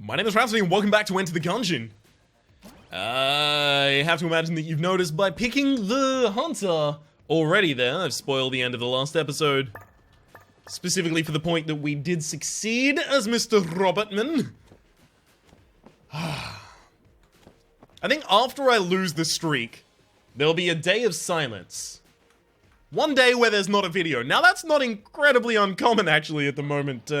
My name is Rhapsody and welcome back to Enter the Gungeon. I have to imagine that you've noticed by picking the hunter already there, I've spoiled the end of the last episode. Specifically for the point that we did succeed as Mr. Robertman. I think after I lose the streak, there'll be a day of silence. One day where there's not a video. Now that's not incredibly uncommon actually at the moment,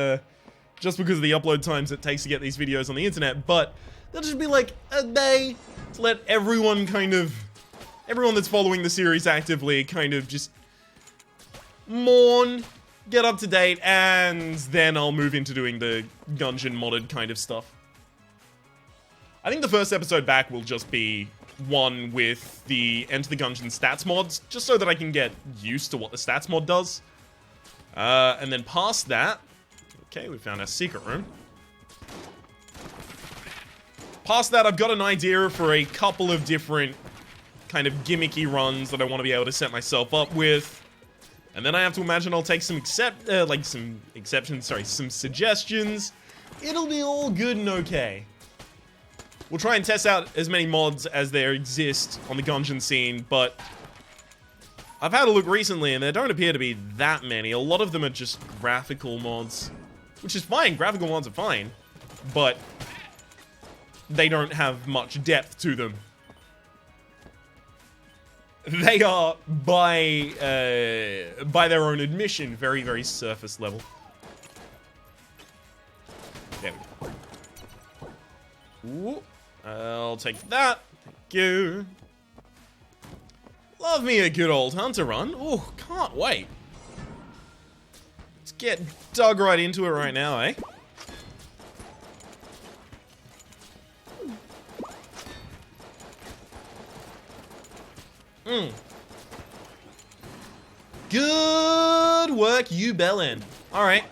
just because of the upload times it takes to get these videos on the internet, but there'll just be like a day to let everyone that's following the series actively kind of just mourn, get up to date, and then I'll move into doing the Gungeon modded kind of stuff. I think the first episode back will just be one with the Enter the Gungeon stats mods, just so that I can get used to what the stats mod does. And then past that, okay, we found our secret room. Past that, I've got an idea for a couple of different kind of gimmicky runs that I want to be able to set myself up with. And then I have to imagine I'll take some some suggestions. It'll be all good and okay. We'll try and test out as many mods as there exist on the Gungeon scene, but I've had a look recently and there don't appear to be that many. A lot of them are just graphical mods, which is fine. Graphical mods are fine, but they don't have much depth to them. They are, by their own admission, very, very surface level. There we go. Ooh, I'll take that. Thank you. Love me a good old hunter run. Oh, can't wait. Let's get dug right into it right now, eh? Good work, you bellend. Alright.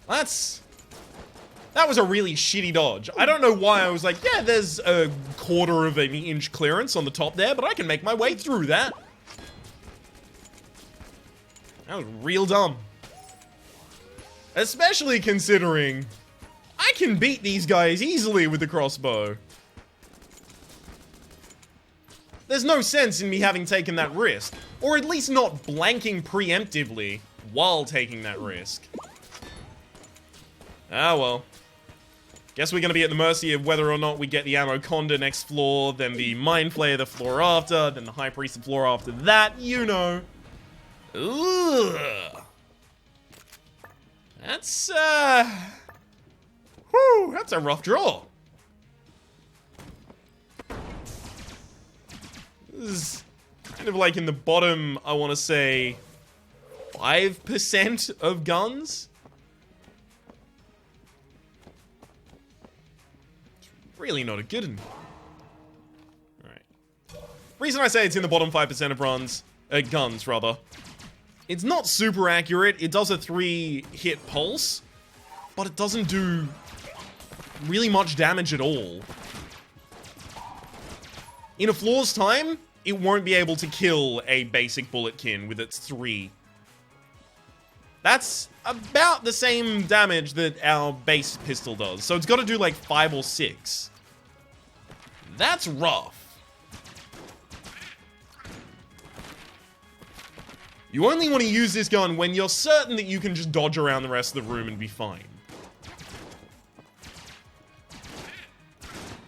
That was a really shitty dodge. I don't know why I was like, yeah, there's a 1/4 of an inch clearance on the top there, but I can make my way through that. That was real dumb. Especially considering I can beat these guys easily with the crossbow. There's no sense in me having taken that risk. Or at least not blanking preemptively while taking that risk. Ah well. Guess we're gonna be at the mercy of whether or not we get the Ammo Conda next floor, then the Mind Flayer the floor after, then the High Priest the floor after that, you know. Ugh. That's, whew, that's a rough draw. This is kind of like in the bottom, I want to say, 5% of guns. It's really not a good one. Alright. Reason I say it's in the bottom 5% of guns, rather. It's not super accurate. It does a 3-hit pulse, but it doesn't do really much damage at all. In a floor's time, it won't be able to kill a basic bulletkin with its 3. That's about the same damage that our base pistol does. So it's got to do like 5 or 6. That's rough. You only want to use this gun when you're certain that you can just dodge around the rest of the room and be fine.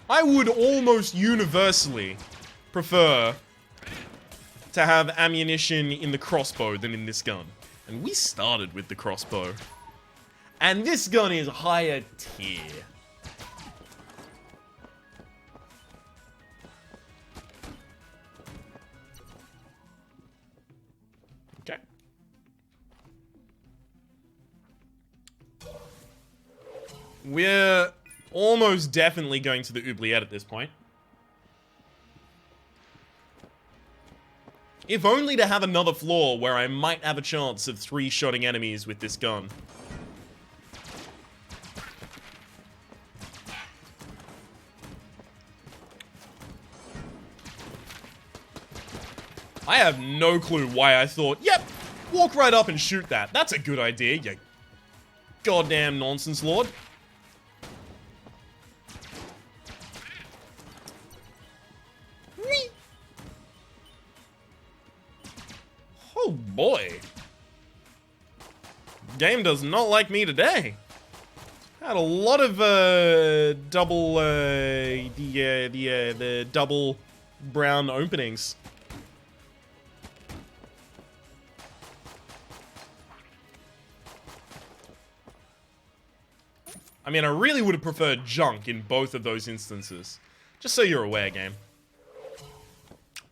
I would almost universally prefer to have ammunition in the crossbow than in this gun. And we started with the crossbow. And this gun is higher tier. Okay. We're almost definitely going to the oubliette at this point. If only to have another floor where I might have a chance of 3-shotting enemies with this gun. I have no clue why I thought, yep, walk right up and shoot that. That's a good idea, you goddamn nonsense lord. Game does not like me today. Had a lot of double the double brown openings. I mean, I really would have preferred junk in both of those instances. Just so you're aware, game.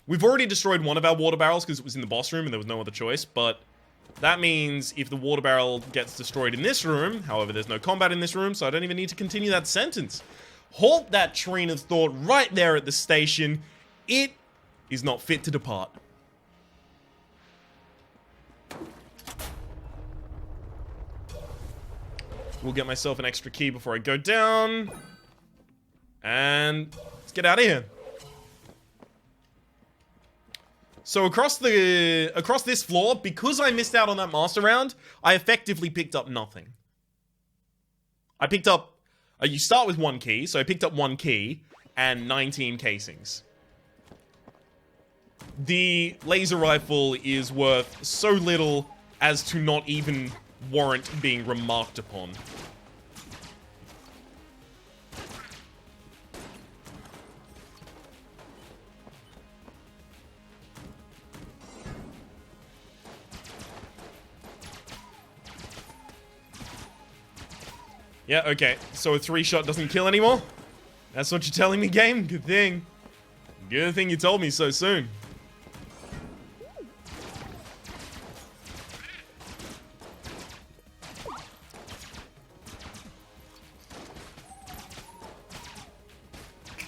We've already destroyed one of our water barrels because it was in the boss room and there was no other choice, but that means if the water barrel gets destroyed in this room, however, there's no combat in this room, so I don't even need to continue that sentence. Halt that train of thought right there at the station. It is not fit to depart. We'll get myself an extra key before I go down. And let's get out of here. So across this floor, because I missed out on that master round, I effectively picked up nothing. I picked up... you start with 1 key, so I picked up 1 key and 19 casings. The laser rifle is worth so little as to not even warrant being remarked upon. Yeah, okay. So a 3-shot doesn't kill anymore? That's what you're telling me, game? Good thing. Good thing you told me so soon.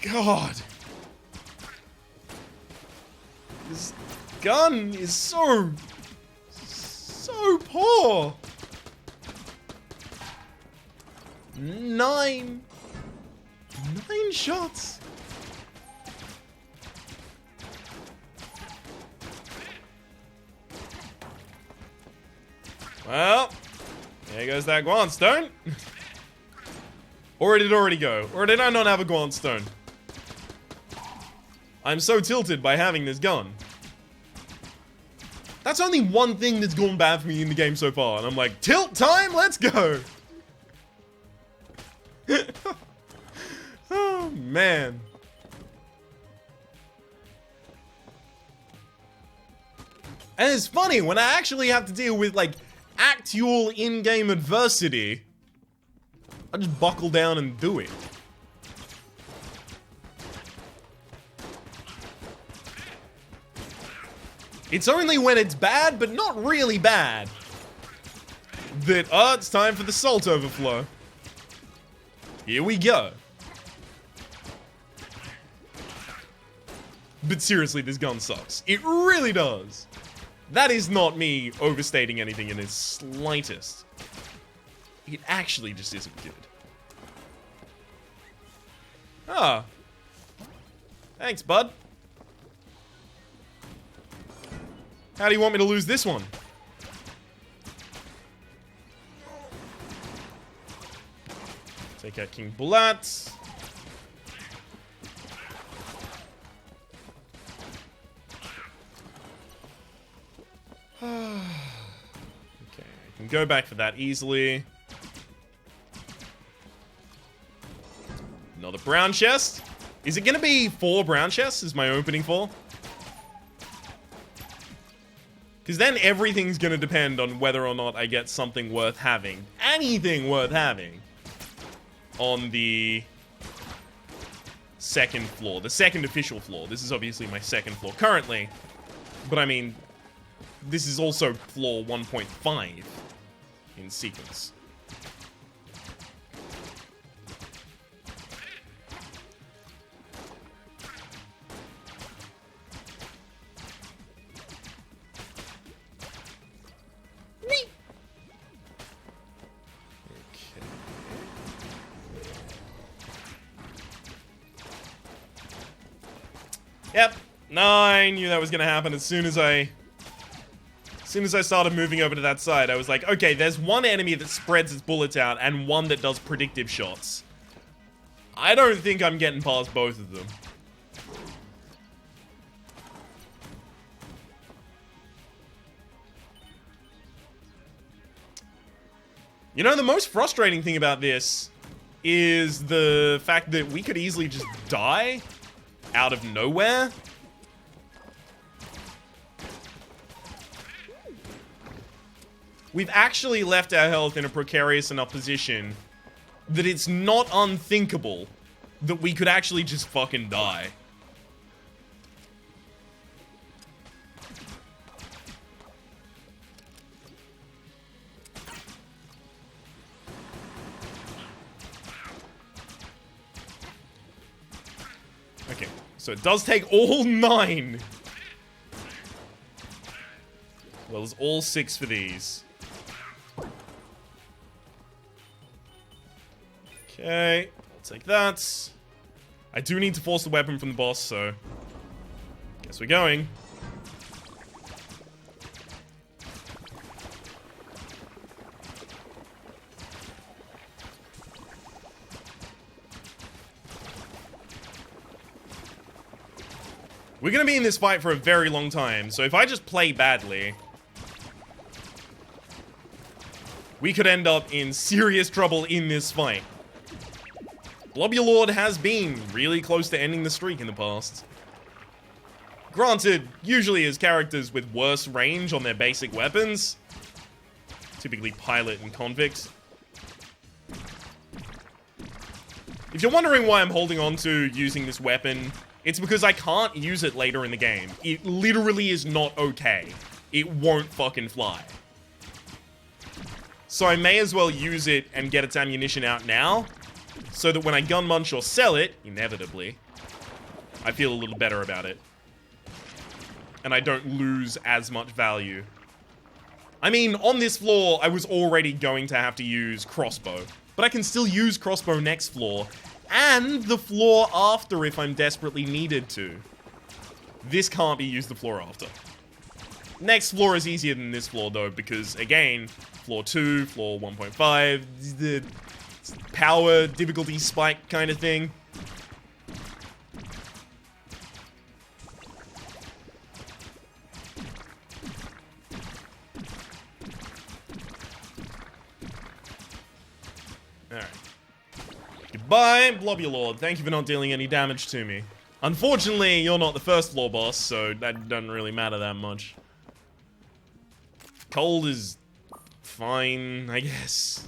God. This gun is so poor. 9 shots. Well, there goes that Guan stone. Or did it already go? Or did I not have a Guan stone? I'm so tilted by having this gun. That's only one thing that's gone bad for me in the game so far. And I'm like, tilt time, let's go. Oh, man. And it's funny, when I actually have to deal with, like, actual in-game adversity, I just buckle down and do it. It's only when it's bad, but not really bad, that, oh, it's time for the salt overflow. Here we go. But seriously, this gun sucks. It really does. That is not me overstating anything in the slightest. It actually just isn't good. Ah. Thanks, bud. How do you want me to lose this one? Take out King Bulat. Okay, I can go back for that easily. Another brown chest. Is it gonna be 4 brown chests? Is my opening 4? Because then everything's gonna depend on whether or not I get something worth having. Anything worth having. On the second floor. The second official floor. This is obviously my second floor currently. But I mean, this is also floor 1.5 in sequence. Yep. No, I knew that was gonna happen as soon as I started moving over to that side. I was like, okay, there's one enemy that spreads its bullets out and one that does predictive shots. I don't think I'm getting past both of them. You know, the most frustrating thing about this is the fact that we could easily just die out of nowhere. We've actually left our health in a precarious enough position that it's not unthinkable that we could actually just fucking die. Okay, so it does take all 9. Well, there's all 6 for these. Okay, I'll take that. I do need to force the weapon from the boss, so guess we're going. We're gonna be in this fight for a very long time, so if I just play badly, we could end up in serious trouble in this fight. Lord has been really close to ending the streak in the past. Granted, usually as characters with worse range on their basic weapons, typically pilot and convict. If you're wondering why I'm holding on to using this weapon, it's because I can't use it later in the game. It literally is not okay. It won't fucking fly. So I may as well use it and get its ammunition out now, so that when I gun munch or sell it, inevitably, I feel a little better about it. And I don't lose as much value. I mean, on this floor, I was already going to have to use crossbow. But I can still use crossbow next floor, and the floor after if I'm desperately needed to. This can't be used the floor after. Next floor is easier than this floor, though, because, again, floor 2, floor 1.5, the power difficulty spike kind of thing. Alright. Goodbye, Lord. Thank you for not dealing any damage to me. Unfortunately, you're not the first floor boss, so that doesn't really matter that much. Cold is fine, I guess.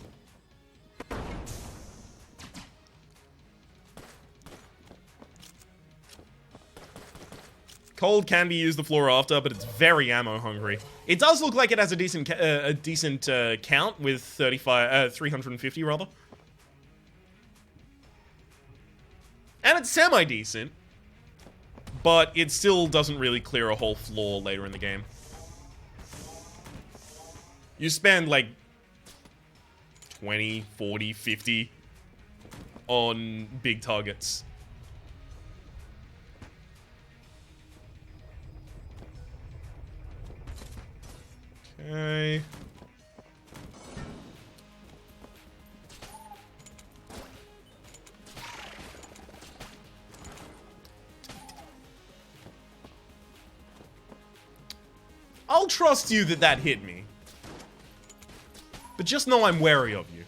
Cold can be used the floor after, but it's very ammo hungry. It does look like it has a decent count with 350 rather. And it's semi-decent, but it still doesn't really clear a whole floor later in the game. You spend like 20, 40, 50 on big targets. Okay. I'll trust you that that hit me. But just know I'm wary of you.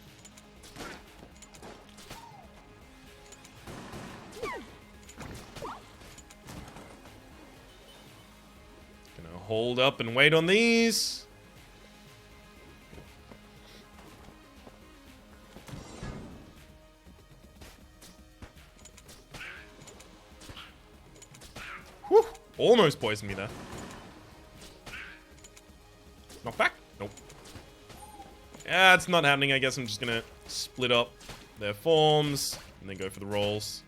Gonna hold up and wait on these. Whew, almost poisoned me there. Knock back? Nope. Yeah, it's not happening. I guess I'm just gonna split up their forms and then go for the rolls.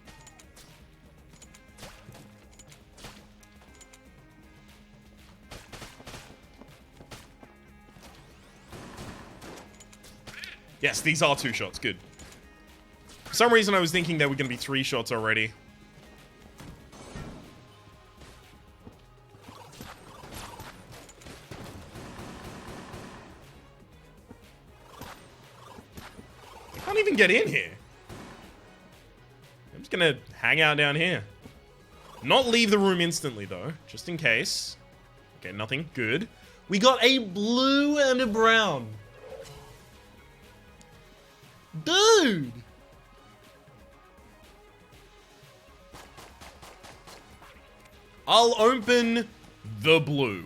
Yes, these are 2 shots. Good. For some reason, I was thinking they were gonna be 3 shots already. I can't even get in here. I'm just gonna hang out down here. Not leave the room instantly, though, just in case. Okay, nothing. Good. We got a blue and a brown. Dude! I'll open the blue.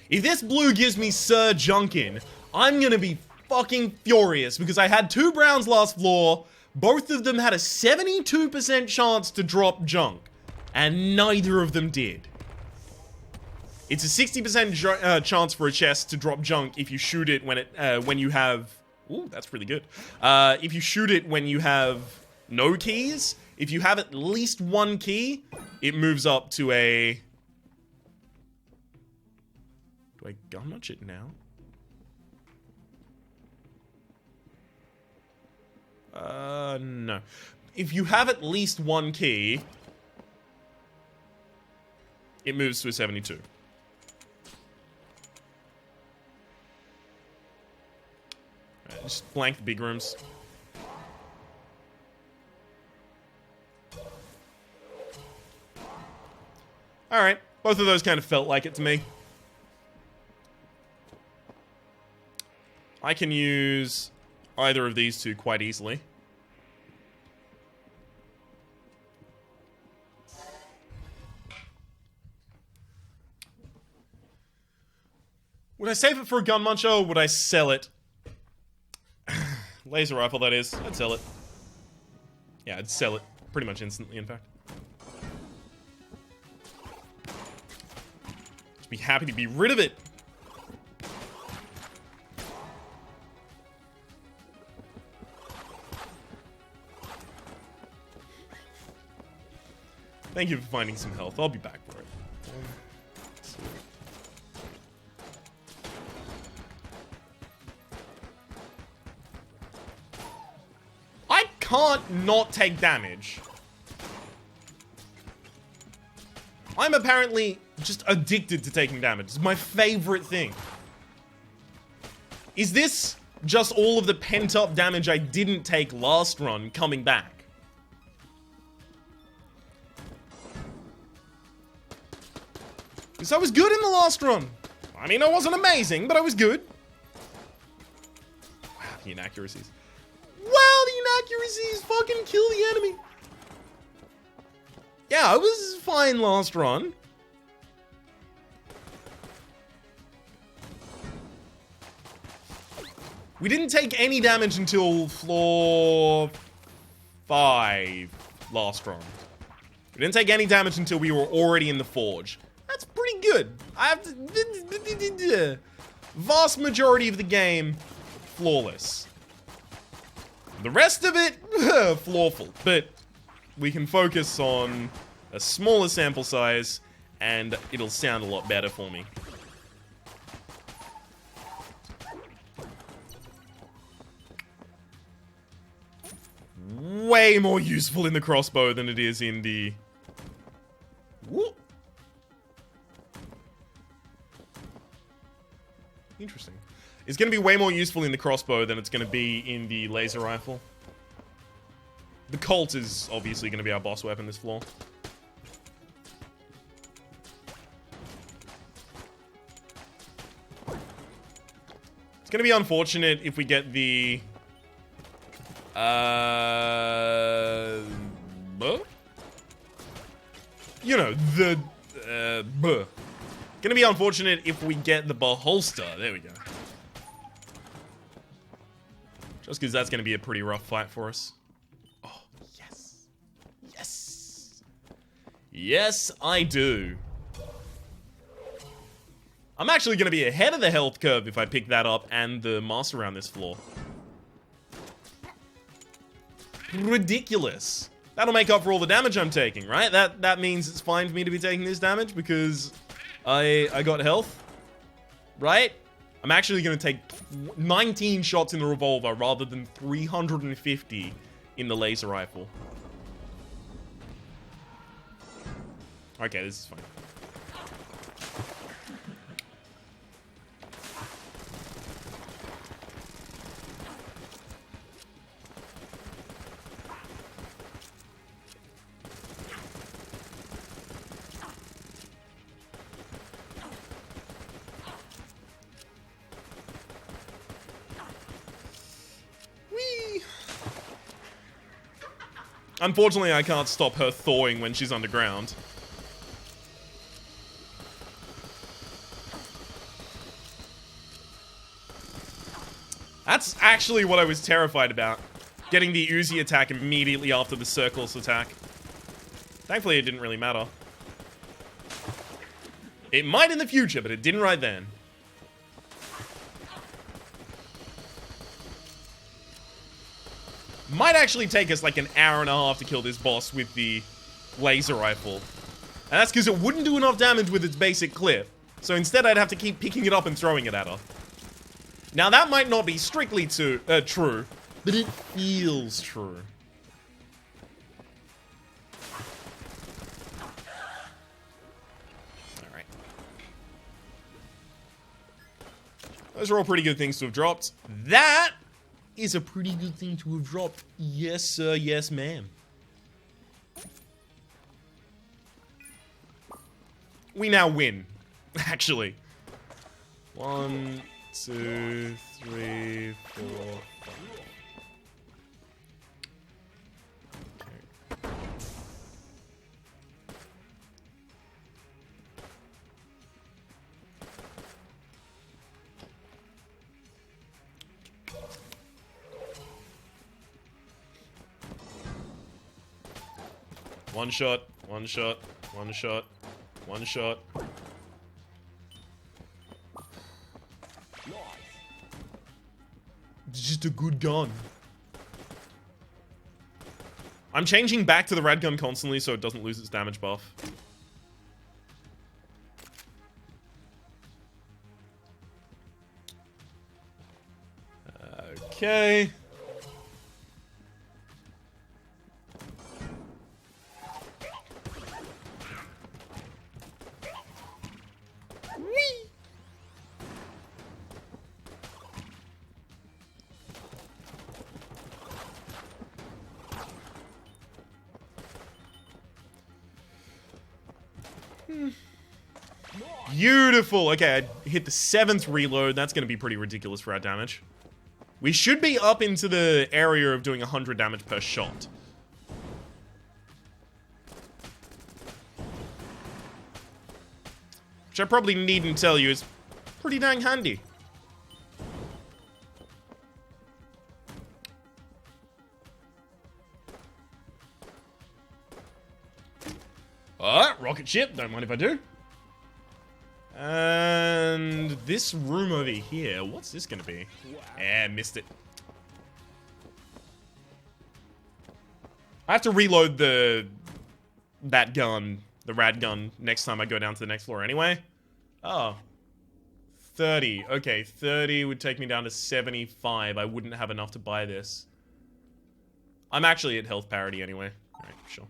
If this blue gives me Sir Junkin, I'm gonna be fucking furious because I had 2 browns last floor. Both of them had a 72% chance to drop junk, and neither of them did. It's a 60% chance for a chest to drop junk if you shoot it when you have. Ooh, that's really good. If you shoot it when you have no keys, if you have at least 1 key, it moves up to a. Do I gun notch it now? No. If you have at least 1 key, it moves to a 72. Alright, just blank the big rooms. Alright, both of those kind of felt like it to me. I can use either of these 2 quite easily. Would I save it for a gun muncher or would I sell it? Laser rifle, that is. I'd sell it. Yeah, I'd sell it pretty much instantly, in fact. Just be happy to be rid of it. Thank you for finding some health. I'll be back for it. I can't not take damage. I'm apparently just addicted to taking damage. It's my favorite thing. Is this just all of the pent-up damage I didn't take last run coming back? Because I was good in the last run. I mean, I wasn't amazing, but I was good. Wow, the inaccuracies. Wow, the inaccuracies fucking kill the enemy. Yeah, I was fine last run. We didn't take any damage until floor 5 last run. We didn't take any damage until we were already in the forge. That's pretty good. I have to. Vast majority of the game, flawless. The rest of it, flawful. But we can focus on a smaller sample size, and it'll sound a lot better for me. Way more useful in the crossbow than it is in the. Whoop. Interesting. It's going to be way more useful in the crossbow than it's going to be in the laser rifle. The Colt is obviously going to be our boss weapon this floor. It's going to be unfortunate if we get the... You know, the... Gonna be unfortunate if we get the Beholster. There we go. Just because that's gonna be a pretty rough fight for us. Oh, yes. Yes. Yes, I do. I'm actually gonna be ahead of the health curve if I pick that up and the master around this floor. Ridiculous. That'll make up for all the damage I'm taking, right? That means it's fine for me to be taking this damage because I got health, right? I'm actually going to take 19 shots in the revolver rather than 350 in the laser rifle. Okay, this is fine. Unfortunately, I can't stop her thawing when she's underground. That's actually what I was terrified about. Getting the Uzi attack immediately after the Circles attack. Thankfully, it didn't really matter. It might in the future, but it didn't right then. Might actually take us like an hour and a half to kill this boss with the laser rifle. And that's because it wouldn't do enough damage with its basic clip. So instead, I'd have to keep picking it up and throwing it at her. Now, that might not be strictly true, but it feels true. Alright. Those are all pretty good things to have dropped. That is a pretty good thing to have dropped. Yes, sir. Yes, ma'am. We now win, actually. 1, 2, 3, 4, 5. Okay. One shot, one shot, one shot, one shot. It's just a good gun. I'm changing back to the rad gun constantly so it doesn't lose its damage buff. Okay. Beautiful. Okay, I hit the 7th reload. That's going to be pretty ridiculous for our damage. We should be up into the area of doing 100 damage per shot. Which I probably needn't tell you is pretty dang handy. Alright, rocket ship. Don't mind if I do. And this room over here, what's this gonna be? Yeah, missed it. I have to reload that gun, the rad gun, next time I go down to the next floor anyway. Oh. 30. Okay, 30 would take me down to 75. I wouldn't have enough to buy this. I'm actually at health parity anyway. Alright, sure.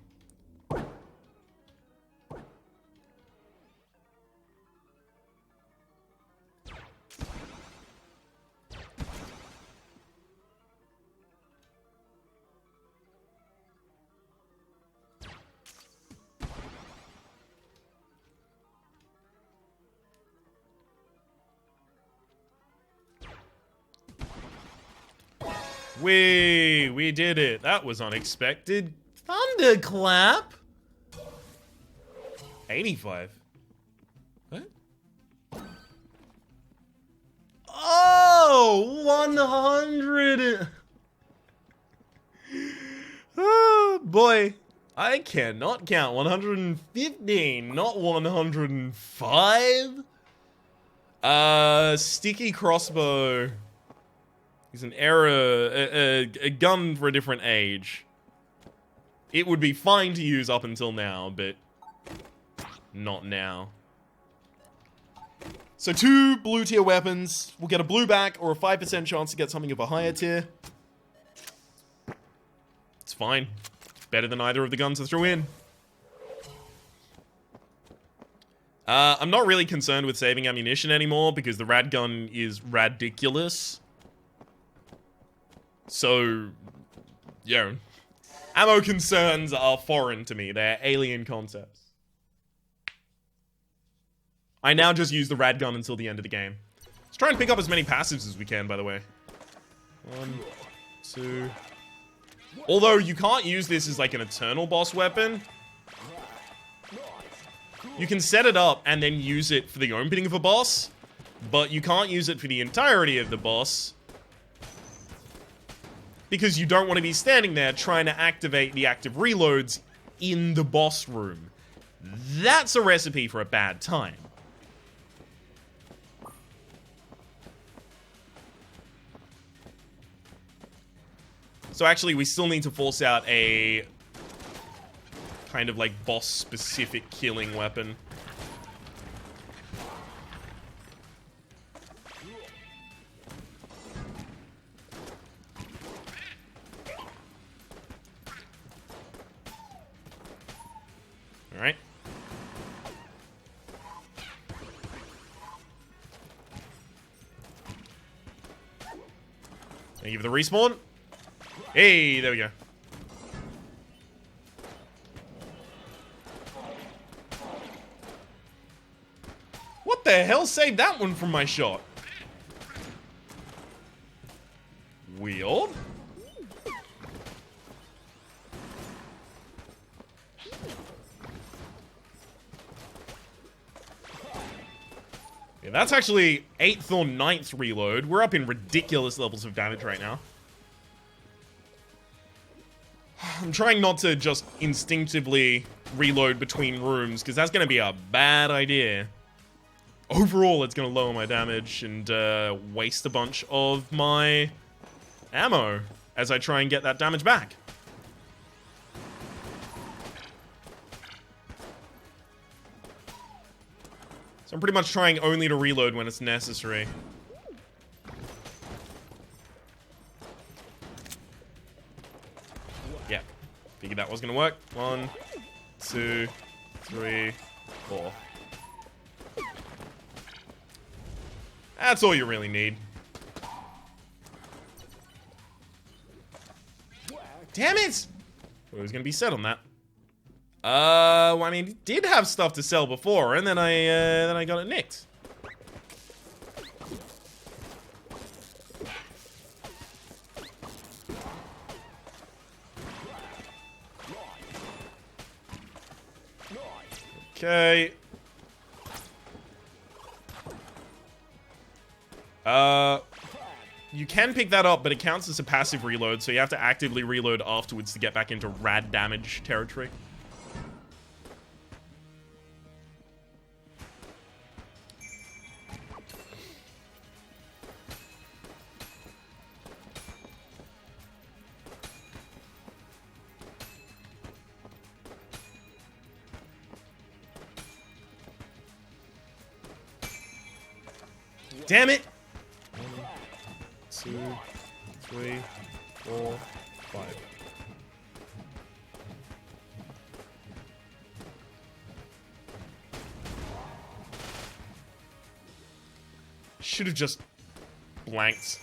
We did it. That was unexpected. Thunderclap? 85. What? Oh, 100. Oh, boy. I cannot count. 115, not 105. Sticky crossbow. He's an a gun for a different age. It would be fine to use up until now, but not now. So 2 blue tier weapons. We'll get a blue back or a 5% chance to get something of a higher tier. It's fine. Better than either of the guns I threw in. I'm not really concerned with saving ammunition anymore because the rad gun is radiculous. So, yeah. Ammo concerns are foreign to me. They're alien concepts. I now just use the rad gun until the end of the game. Let's try and pick up as many passives as we can, by the way. 1, 2, Although you can't use this as like an eternal boss weapon. You can set it up and then use it for the opening of a boss, but you can't use it for the entirety of the boss because you don't want to be standing there trying to activate the active reloads in the boss room. That's a recipe for a bad time. So actually, we still need to force out a kind of like boss-specific killing weapon. All right. Thank you for the respawn. Hey, there we go. What the hell saved that one from my shot? Weird. Yeah, that's actually 8th or 9th reload. We're up in ridiculous levels of damage right now. I'm trying not to just instinctively reload between rooms, because that's going to be a bad idea. Overall, it's going to lower my damage and waste a bunch of my ammo as I try and get that damage back. So I'm pretty much trying only to reload when it's necessary. Yeah, figured that was gonna work. 1, 2, 3, 4. That's all you really need. Damn it! Well, it was gonna be set on that. Well, I mean, it did have stuff to sell before, and then I got it nicked. Okay. You can pick that up, but it counts as a passive reload, so you have to actively reload afterwards to get back into rad damage territory. Damn it! 1, 2, 3, 4, 5. Should have just blanked.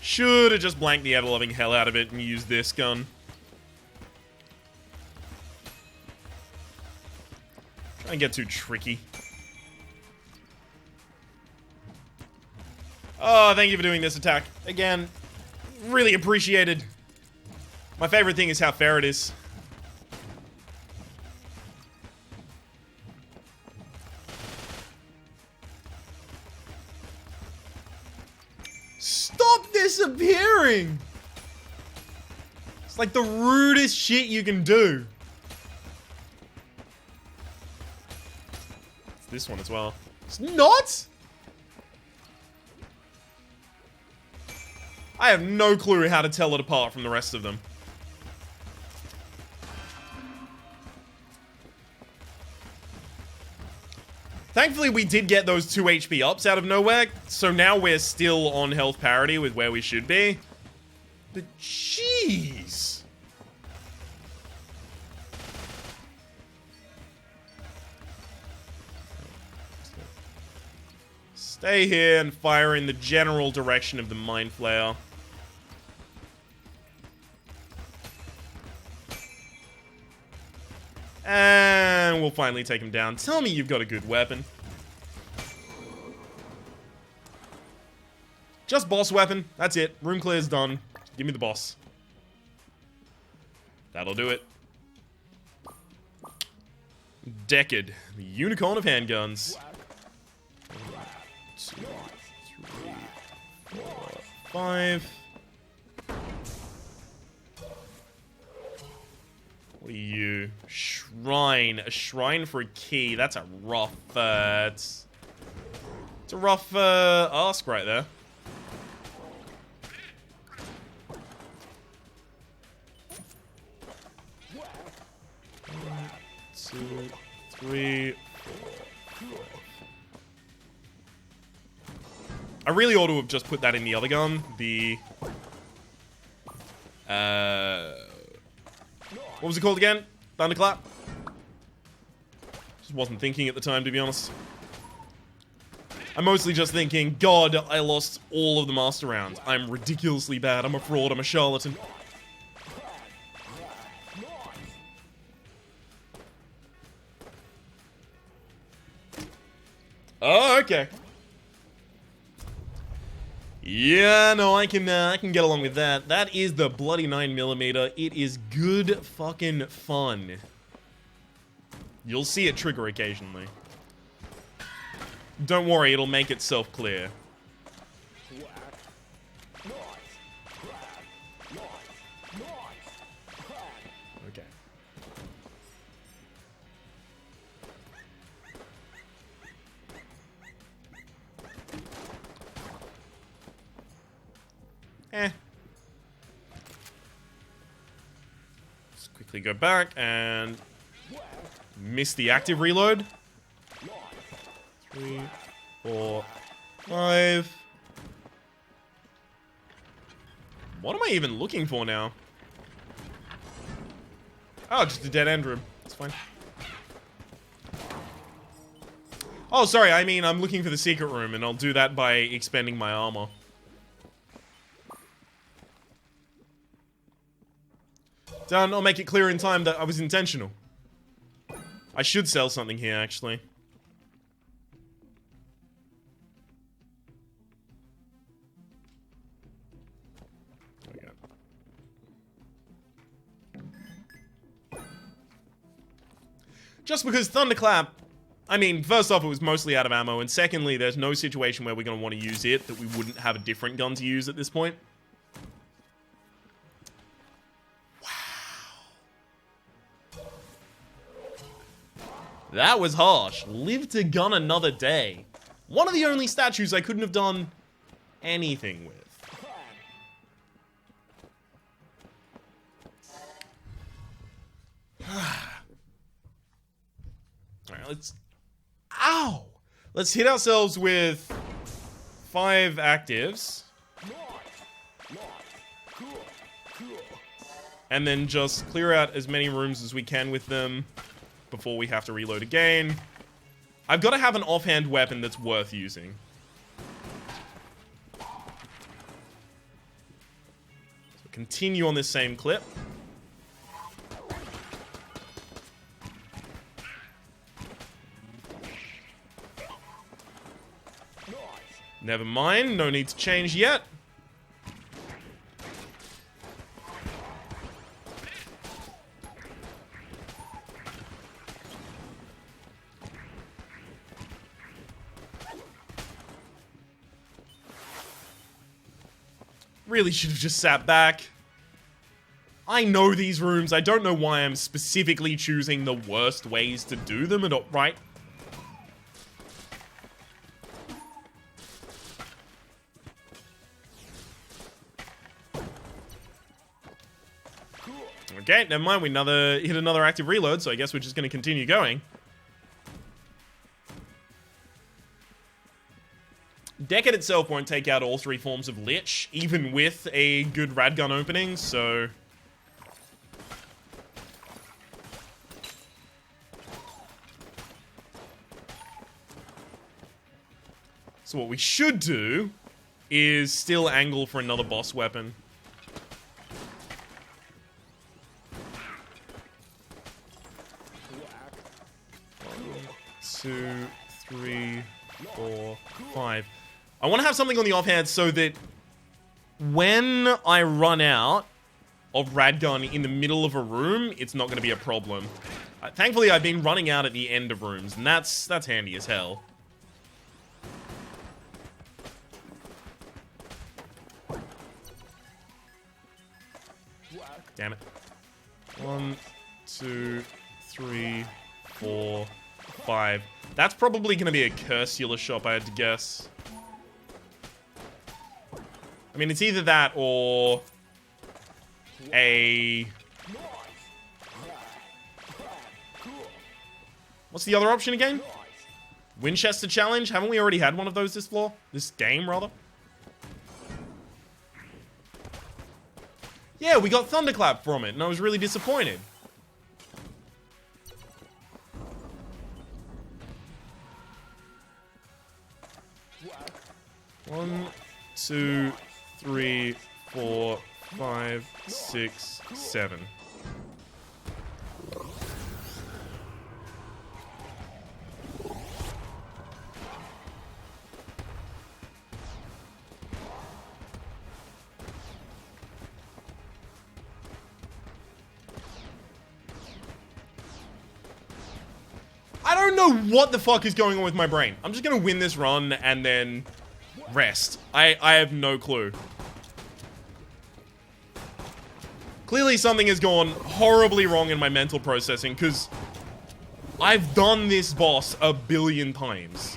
Should have just blanked the ever-loving hell out of it and used this gun. Don't get too tricky. Oh, thank you for doing this attack. Again, really appreciated. My favorite thing is how fair it is. Stop disappearing! It's like the rudest shit you can do. This one as well. It's not? I have no clue how to tell it apart from the rest of them. Thankfully, we did get those 2 HP ups out of nowhere, so now we're still on health parity with where we should be. But jeez. Stay here and fire in the general direction of the Mind Flayer. And we'll finally take him down. Tell me you've got a good weapon. Just boss weapon. That's it. Room clear's done. Give me the boss. That'll do it. Deckard, the unicorn of handguns. 1, 2, 3, 4, 5. What are you? Shrine. A shrine for a key. That's a rough, it's a rough, ask right there. 1, 2, 3, 4, 5. I really ought to have just put that in the other gun. The, what was it called again? Thunderclap? Just wasn't thinking at the time, to be honest. I'm mostly just thinking, God, I lost all of the master rounds. I'm ridiculously bad. I'm a fraud. I'm a charlatan. Oh, okay. Yeah, no, I can get along with that. That is the bloody 9mm. It is good fucking fun. You'll see it trigger occasionally. Don't worry, it'll make itself clear. Okay. Let's quickly go back and miss the active reload. 3, 4, 5. What am I even looking for now? Oh, just a dead end room. That's fine. Oh, sorry. I mean, I'm looking for the secret room, and I'll do that by expending my armor. Done. I'll make it clear in time that I was intentional. I should sell something here, actually. There we go. Just because Thunderclap, I mean, first off, it was mostly out of ammo, and secondly, there's no situation where we're going to want to use it that we wouldn't have a different gun to use at this point. That was harsh. Live to gun another day. One of the only statues I couldn't have done anything with. Alright, let's... Ow! Let's hit ourselves with 5 actives. And then just clear out as many rooms as we can with them before we have to reload again. I've got to have an offhand weapon that's worth using. So continue on this same clip. Never mind, no need to change yet. Really should have just sat back. I know these rooms. I don't know why I'm specifically choosing the worst ways to do them, right? Okay, never mind. We hit another active reload, so I guess we're just going to continue going. Deckard itself won't take out all 3 forms of Lich, even with a good radgun opening, so... So what we should do is still angle for another boss weapon. 1, 2, 3, 4, 5. I want to have something on the offhand so that when I run out of Radgun in the middle of a room, it's not going to be a problem. Thankfully, I've been running out at the end of rooms, and that's handy as hell. Damn it. 1, 2, 3, 4, 5. That's probably going to be a Cursula shop, I had to guess. I mean, it's either that or a... What's the other option again? Winchester Challenge? Haven't we already had one of those this floor? This game, rather? Yeah, we got Thunderclap from it, and I was really disappointed. One, 2, 3, 4, 5, 6, 7. I don't know what the fuck is going on with my brain. I'm just gonna win this run and then rest. I have no clue. Clearly something has gone horribly wrong in my mental processing, because I've done this boss a billion times.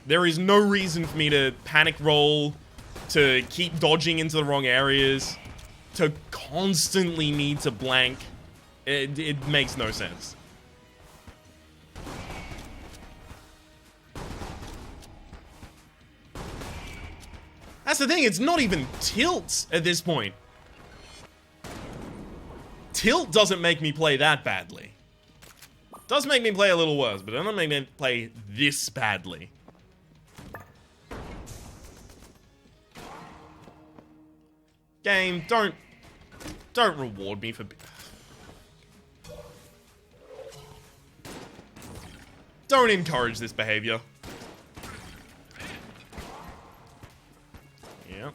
There is no reason for me to panic roll, to keep dodging into the wrong areas, to constantly need to blank. It makes no sense. That's the thing, it's not even tilt at this point. Tilt doesn't make me play that badly. It does make me play a little worse, but it doesn't make me play this badly. Game, don't reward me for... Don't encourage this behavior. Yeah.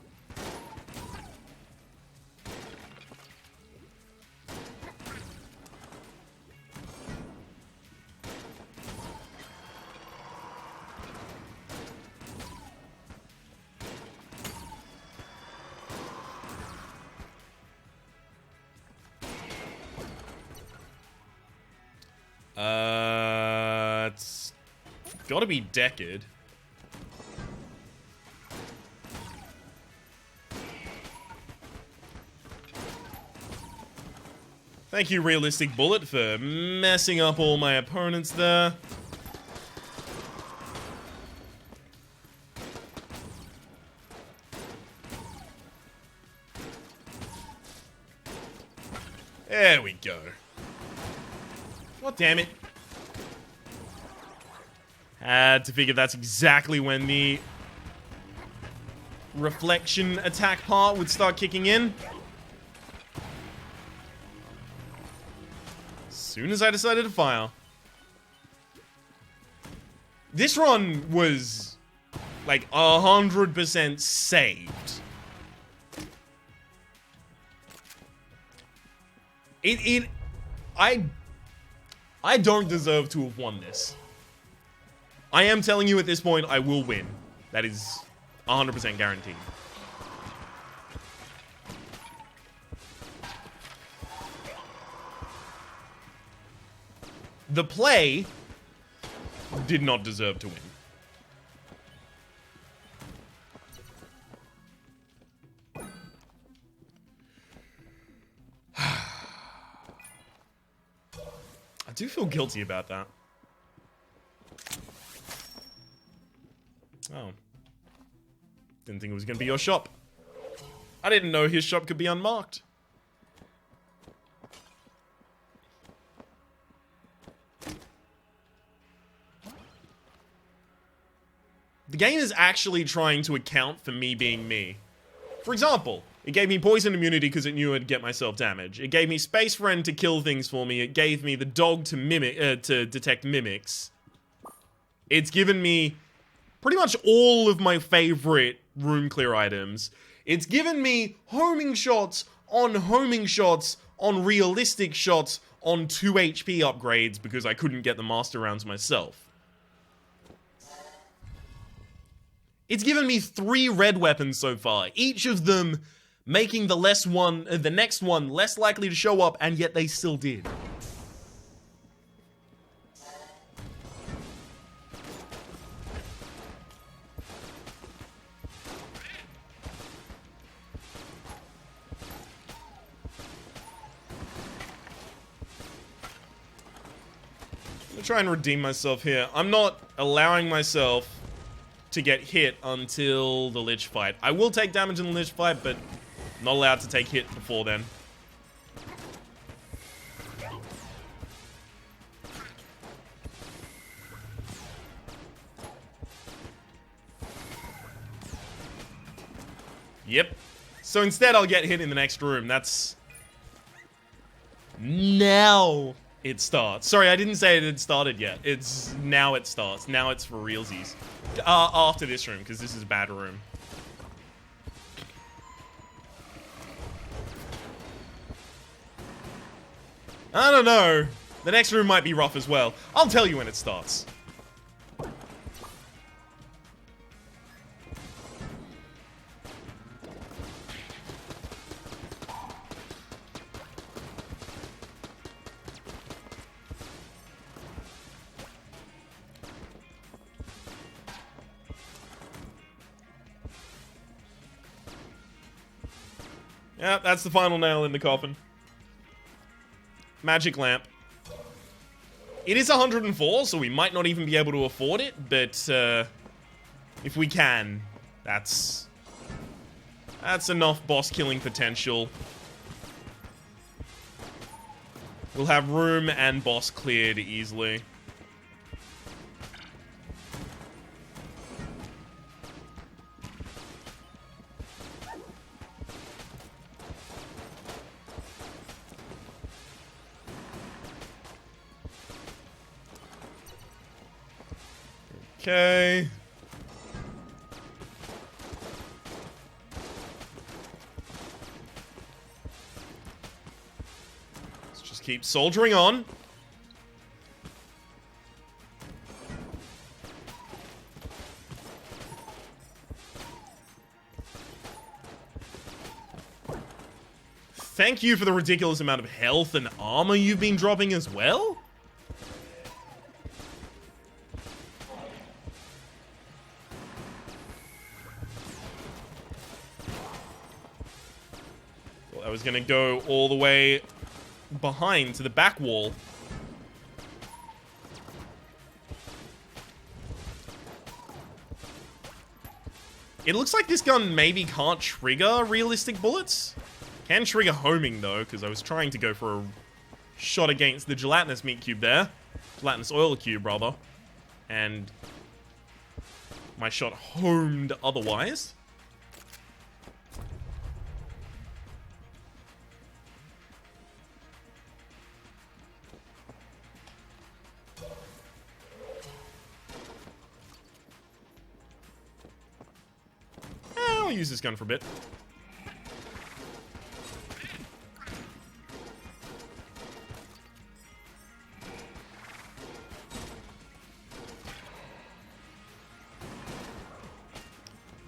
It's gotta be Deckard. Thank you, Realistic Bullet, for messing up all my opponents there. There we go. God damn it. Had to figure that's exactly when the reflection attack part would start kicking in. As soon as I decided to fire. This run was like 100% saved. I don't deserve to have won this. I am telling you at this point, I will win. That is 100% guaranteed. The play did not deserve to win. I do feel guilty about that. Oh. Didn't think it was going to be your shop. I didn't know his shop could be unmarked. The game is actually trying to account for me being me. For example, it gave me poison immunity because it knew I'd get myself damage. It gave me Space Friend to kill things for me. It gave me the dog to mimic, to detect mimics. It's given me pretty much all of my favorite room clear items. It's given me homing shots on realistic shots on 2 HP upgrades because I couldn't get the master rounds myself. It's given me 3 red weapons so far, each of them making the next one less likely to show up, and yet they still did. I'm gonna try and redeem myself here. I'm not allowing myself to get hit until the Lich fight. I will take damage in the Lich fight, but not allowed to take hit before then. Yep. So instead I'll get hit in the next room. That's... Now it starts. Sorry, I didn't say it had started yet. It's now it starts. Now it's for realsies. After this room, because this is a bad room. I don't know. The next room might be rough as well. I'll tell you when it starts. Yeah, that's the final nail in the coffin. Magic lamp. It is 104, so we might not even be able to afford it, but if we can, that's enough boss killing potential. We'll have room and boss cleared easily. Okay. Let's just keep soldiering on. Thank you for the ridiculous amount of health and armor you've been dropping as well. I was gonna go all the way behind to the back wall. It looks like this gun maybe can't trigger realistic bullets. Can trigger homing though, because I was trying to go for a shot against the gelatinous meat cube there. Gelatinous oil cube, rather. And my shot homed otherwise. I'll use this gun for a bit.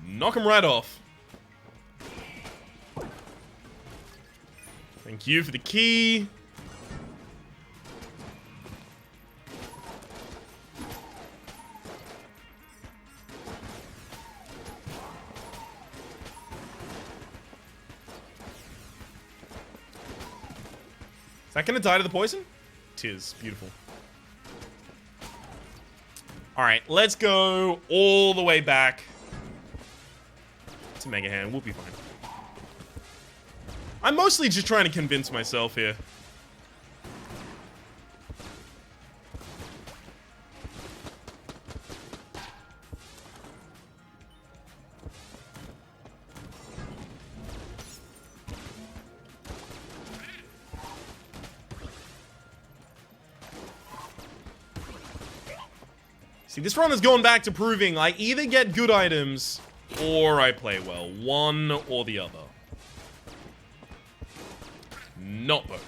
Knock him right off. Thank you for the key. Is that gonna die to the poison? Tis. Beautiful. Alright, let's go all the way back to Mega Hand. We'll be fine. I'm mostly just trying to convince myself here. See, this run has gone back to proving I either get good items or I play well. One or the other. Not both.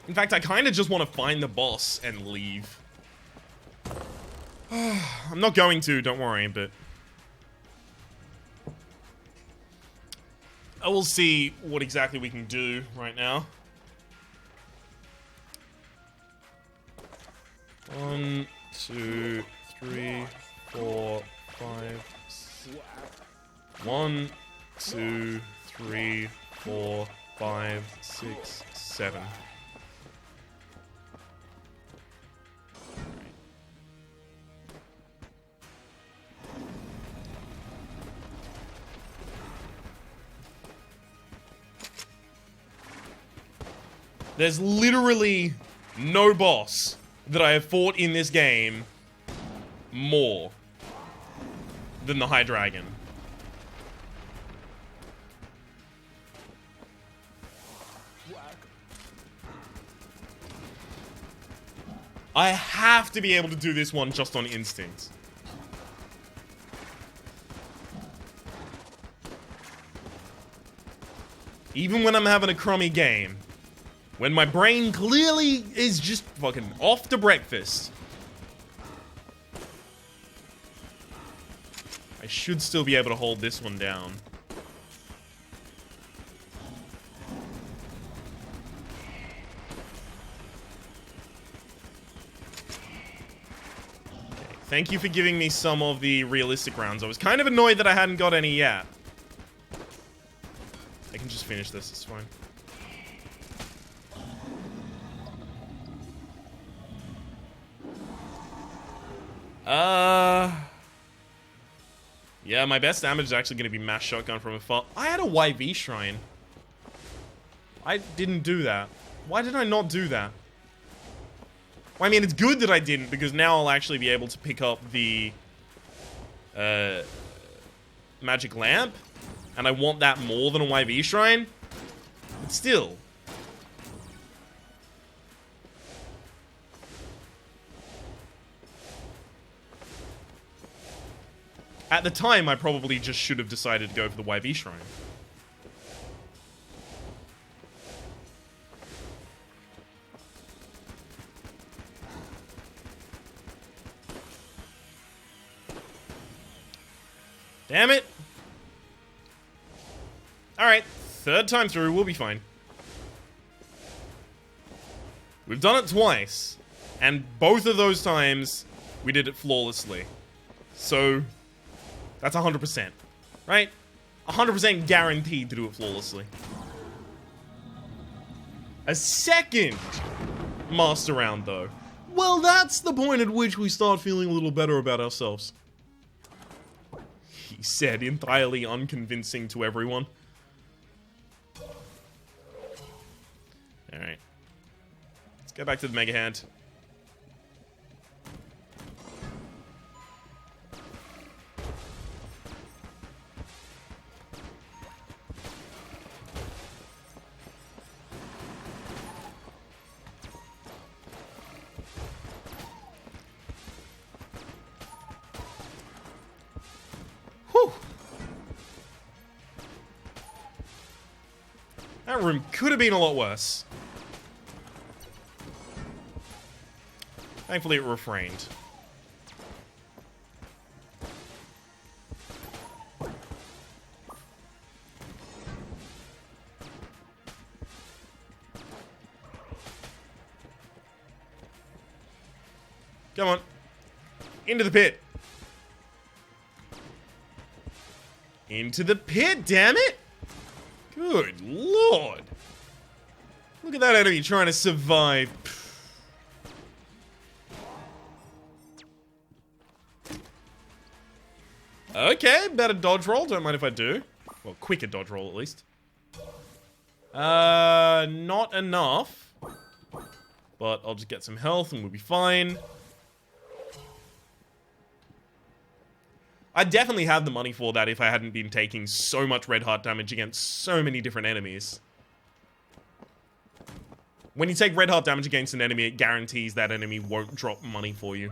In fact, I kind of just want to find the boss and leave. I'm not going to, don't worry, but... I will see what exactly we can do right now. 1, 2, 3, 4, 5, 6. 1, 2, 3, 4, 5, 6, 7. There's literally no boss that I have fought in this game more than the High Dragon. I have to be able to do this one just on instinct. Even when I'm having a crummy game. When my brain clearly is just fucking off to breakfast. I should still be able to hold this one down. Okay, thank you for giving me some of the realistic rounds. I was kind of annoyed that I hadn't got any yet. I can just finish this, it's fine. Yeah, my best damage is actually going to be mass shotgun from afar. I had a YV shrine. I didn't do that. Why did I not do that? Well, I mean, it's good that I didn't, because now I'll actually be able to pick up the magic lamp, and I want that more than a YV shrine. But still. At the time, I probably just should have decided to go for the YV shrine. Damn it! Alright, third time through, we'll be fine. We've done it twice, and both of those times, we did it flawlessly. So... that's 100%, right? 100% guaranteed to do it flawlessly. A second master round, though. Well, that's the point at which we start feeling a little better about ourselves. He said, entirely unconvincing to everyone. Alright. Let's go back to the Mega Hand. That room could have been a lot worse. Thankfully, it refrained. Come on. Into the pit. Into the pit, damn it! Good lord. Look at that enemy trying to survive. Okay, better dodge roll. Don't mind if I do. Well, quicker dodge roll at least. Not enough. But I'll just get some health and we'll be fine. I'd definitely have the money for that if I hadn't been taking so much red heart damage against so many different enemies. When you take red heart damage against an enemy, it guarantees that enemy won't drop money for you.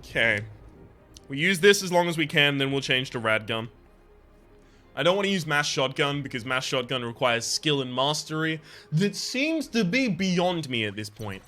Okay. We use this as long as we can, then we'll change to Radgun. I don't want to use Mass Shotgun because Mass Shotgun requires skill and mastery that seems to be beyond me at this point.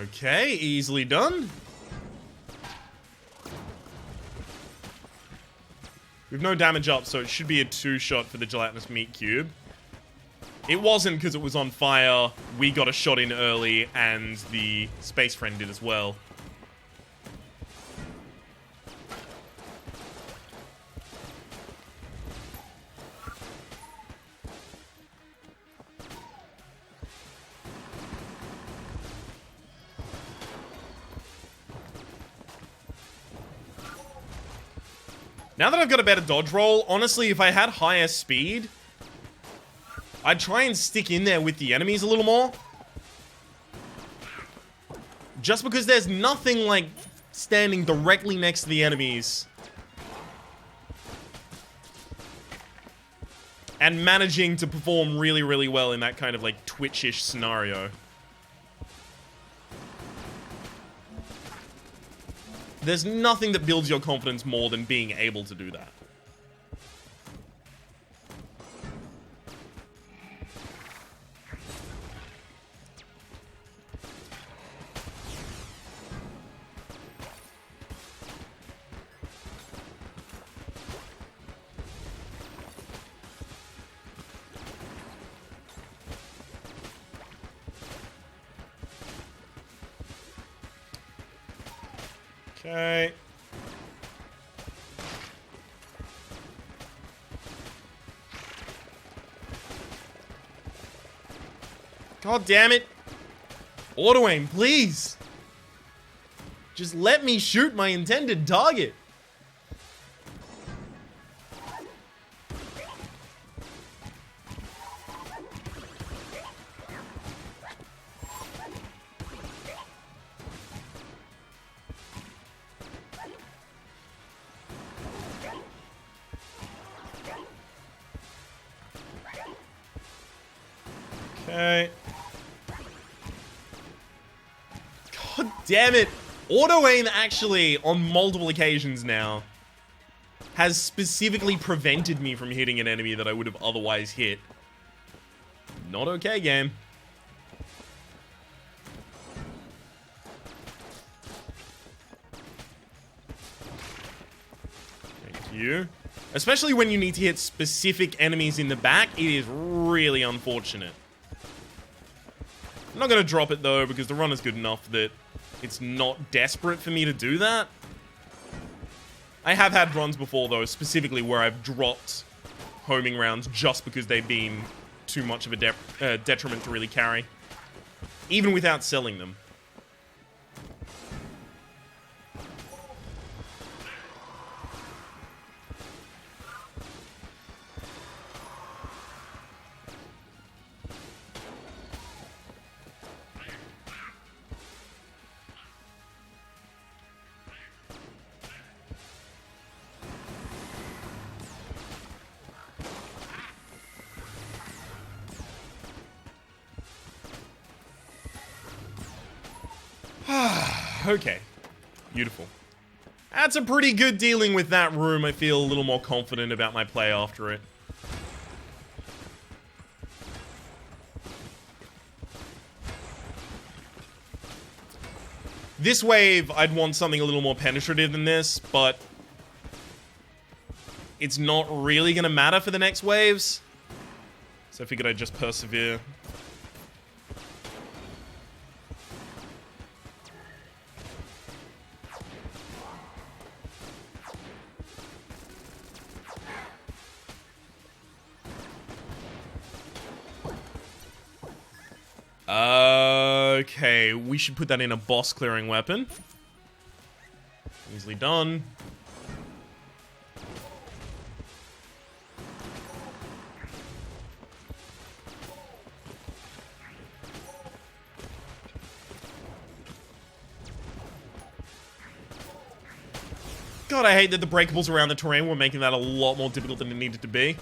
Okay, easily done. We've no damage up, so it should be a 2-shot for the gelatinous meat cube. It wasn't because it was on fire. We got a shot in early, and the space friend did as well. Now that I've got a better dodge roll, honestly, if I had higher speed, I'd try and stick in there with the enemies a little more. Just because there's nothing like standing directly next to the enemies and managing to perform really, really well in that kind of like Twitch-ish scenario. There's nothing that builds your confidence more than being able to do that. Okay. God damn it. Auto aim, please. Just let me shoot my intended target. Okay. God damn it. Auto aim actually, on multiple occasions now, has specifically prevented me from hitting an enemy that I would have otherwise hit. Not okay, game. Thank you. Especially when you need to hit specific enemies in the back, it is really unfortunate. I'm not going to drop it though, because the run is good enough that it's not desperate for me to do that. I have had runs before though, specifically where I've dropped homing rounds just because they've been too much of a detriment to really carry. Even without selling them. Okay. Beautiful. That's a pretty good dealing with that room. I feel a little more confident about my play after it. This wave, I'd want something a little more penetrative than this, but it's not really going to matter for the next waves. So I figured I'd just persevere. Okay, we should put that in a boss clearing weapon. Easily done. God, I hate that the breakables around the terrain were making that a lot more difficult than it needed to be.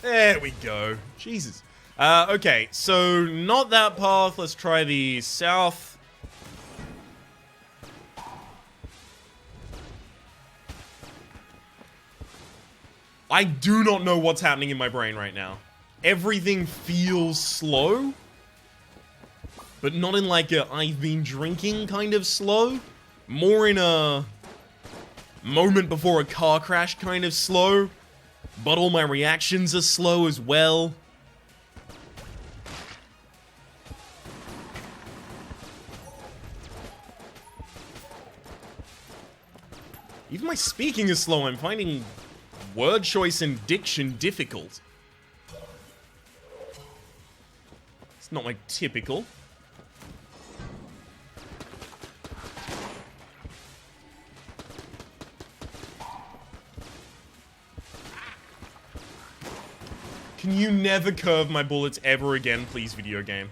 There we go. Jesus. Okay, so not that path. Let's try the south. I do not know what's happening in my brain right now. Everything feels slow, but not in like a I've been drinking kind of slow. More in a moment before a car crash kind of slow. But all my reactions are slow as well. Even my speaking is slow. I'm finding word choice and diction difficult. It's not my typical. Can you never curve my bullets ever again, please, video game?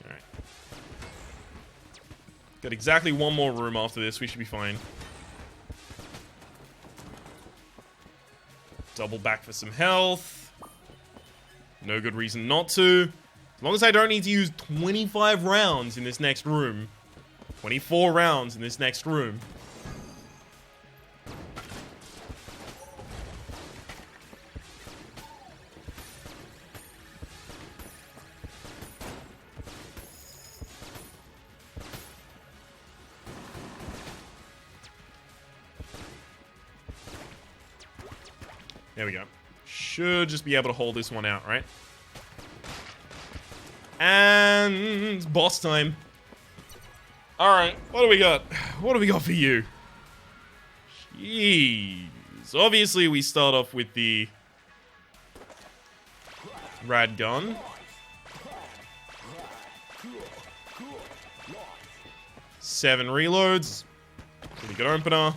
Alright. Got exactly one more room after this. We should be fine. Double back for some health. No good reason not to. As long as I don't need to use 25 rounds in this next room. 24 rounds in this next room. There we go. Should just be able to hold this one out, right? And boss time. Alright, what do we got? What do we got for you? Jeez. Obviously, we start off with the rad gun. 7 reloads. Pretty good opener.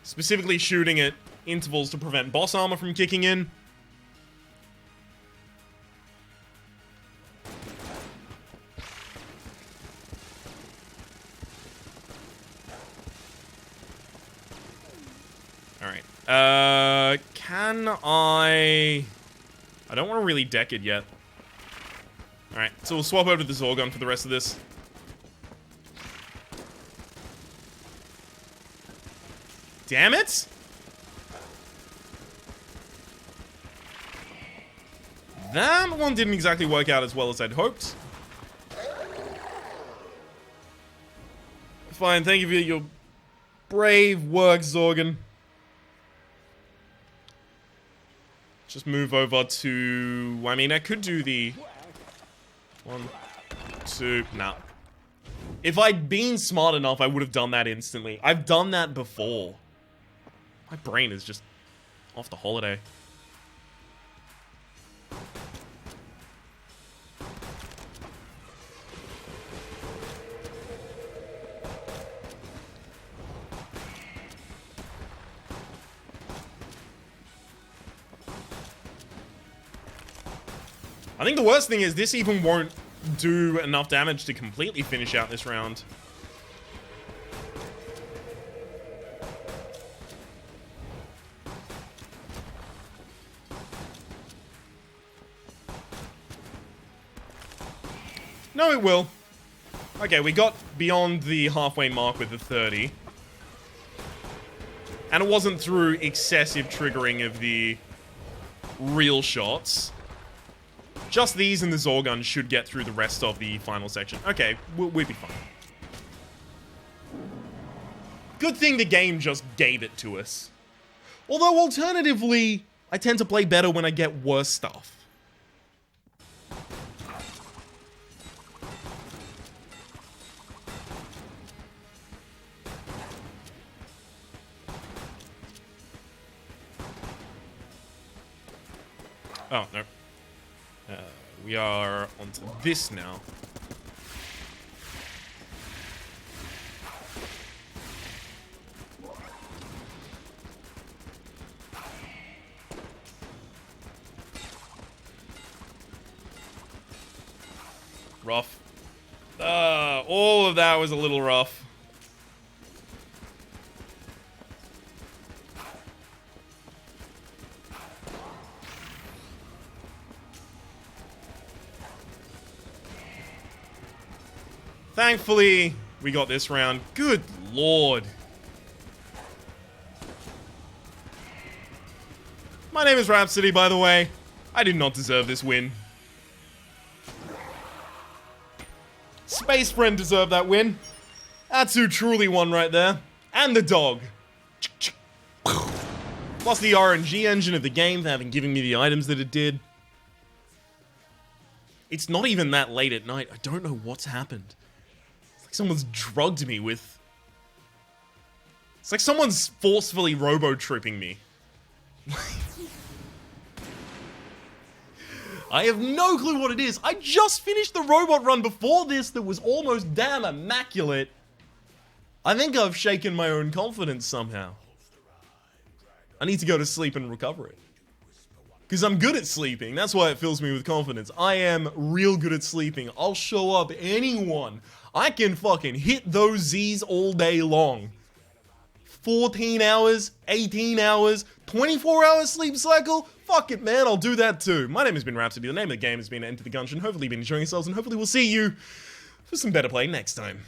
Specifically shooting at intervals to prevent boss armor from kicking in. Alright. Can I don't want to really deck it yet. Alright, so we'll swap over to the Dragun for the rest of this. Damn it! That one didn't exactly work out as well as I'd hoped. Fine, thank you for your brave work, Dragun. Just move over to... I mean, I could do the... 1, 2... Nah. If I'd been smart enough, I would have done that instantly. I've done that before. My brain is just off the holiday. I think the worst thing is this even won't do enough damage to completely finish out this round. No, it will. Okay, we got beyond the halfway mark with the 30. And it wasn't through excessive triggering of the real shots. Just these and the Dragun should get through the rest of the final section. Okay, we'll be fine. Good thing the game just gave it to us. Although, alternatively, I tend to play better when I get worse stuff. Oh, no. We are onto this now. Rough. All of that was a little rough. Thankfully, we got this round. Good lord. My name is Rhapsody, by the way. I did not deserve this win. Space Friend deserved that win. That's who truly won right there. And the dog. Plus the RNG engine of the game for having given me the items that it did. It's not even that late at night. I don't know what's happened. Like someone's drugged me with... It's like someone's forcefully robo-tripping me. I have no clue what it is. I just finished the robot run before this that was almost damn immaculate. I think I've shaken my own confidence somehow. I need to go to sleep and recover it. Because I'm good at sleeping. That's why it fills me with confidence. I am real good at sleeping. I'll show up anyone. I can fucking hit those Z's all day long. 14 hours, 18 hours, 24 hours sleep cycle? Fuck it, man. I'll do that too. My name has been Rhapsody. The name of the game has been Enter the Gungeon. Hopefully you've been enjoying yourselves, and hopefully we'll see you for some better play next time.